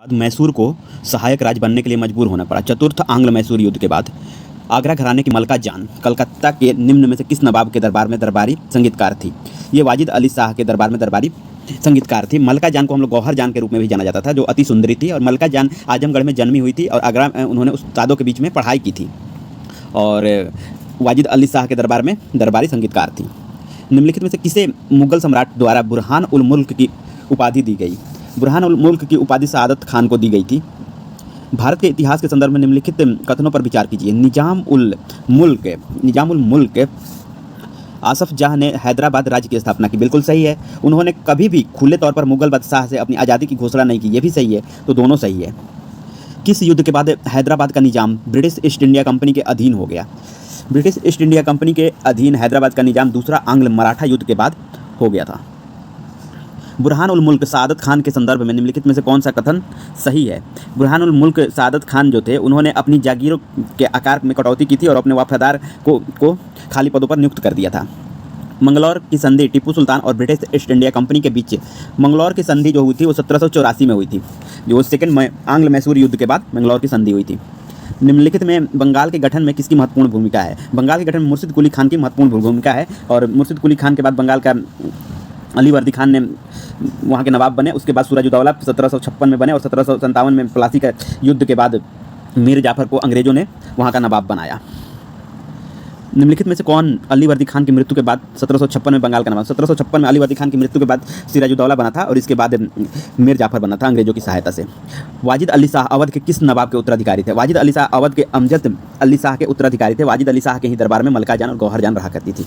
मैसूर को सहायक राज्य बनने के लिए मजबूर होना पड़ा। चतुर्थ आंग्ल मैसूर युद्ध के बाद आगरा घराने की मलका जान कलकत्ता के निम्न में से किस नवाब के दरबार में दरबारी संगीतकार थी? ये वाजिद अली शाह के दरबार में दरबारी संगीतकार थी। मलका जान को हम लोग गौहर जान के रूप में भी जाना जाता था, जो अति सुंदरी थी। और मलका जान आजमगढ़ में जन्मी हुई थी और आगरा में उन्होंने उस्तादों के बीच में पढ़ाई की थी और वाजिद अली शाह के दरबार में दरबारी संगीतकार थी। निम्नलिखित में से किसे मुगल सम्राट द्वारा बुरहान उल मुल्क की उपाधि दी गई? बुरहान उल मुल्क की उपाधि सआदत खान को दी गई थी। भारत के इतिहास के संदर्भ में निम्नलिखित कथनों पर विचार कीजिए। निजाम उल मुल्क आसफ जाह ने हैदराबाद राज्य की स्थापना की। बिल्कुल सही है। उन्होंने कभी भी खुले तौर पर मुगल बादशाह से अपनी आज़ादी की घोषणा नहीं की। ये भी सही है। तो दोनों सही है। किस युद्ध के बाद हैदराबाद का निजाम ब्रिटिश ईस्ट इंडिया कंपनी के अधीन हो गया? ब्रिटिश ईस्ट इंडिया कंपनी के अधीन हैदराबाद का निजाम दूसरा आंग्ल मराठा युद्ध के बाद हो गया था। बुरहान उल मुल्क सआदत खान के संदर्भ में निम्नलिखित में से कौन सा कथन सही है? बुरहान उल मुल्क सआदत खान जो थे, उन्होंने अपनी जागीरों के आकार में कटौती की थी और अपने वफादार को खाली पदों पर नियुक्त कर दिया था। मंगलौर की संधि टिप्पू सुल्तान और ब्रिटिश ईस्ट इंडिया कंपनी के बीच मंगलौर की संधि जो हुई थी वो 1784 में हुई थी, जो सेकेंड आंग्ल मैसूर युद्ध के बाद मंगलौर की संधि हुई थी। निम्नलिखित में बंगाल के गठन में किसकी महत्वपूर्ण भूमिका है? बंगाल के गठन में मुर्शिद कुली खान की महत्वपूर्ण भूमिका है और मुर्शिद कुली खान के बाद बंगाल का अली वर्दी खान ने वहाँ के नवाब बने। उसके बाद सूरजउदौला 1756 में बने और 1757 में प्लासी का युद्ध के बाद मीर जाफर को अंग्रेज़ों ने वहाँ का नवाब बनाया। निम्नलिखित में से कौन अली वर्दी खान की मृत्यु के बाद 1756 में बंगाल का नवाब? 1756 में अली वर्दी खान की मृत्यु के बाद सिराजुद्दौला बना था और इसके बाद मीर जाफर बना था अंग्रेज़ों की सहायता से। वाजिद अली शाह अवध के किस नवाब के उत्तराधिकारी थे? वाजिद अली शाह अवध के अमजद अली शाह के उत्तराधिकारी थे। वाजिद अली शाह के ही दरबार में मलका जान और गौहर जान रहा करती थी।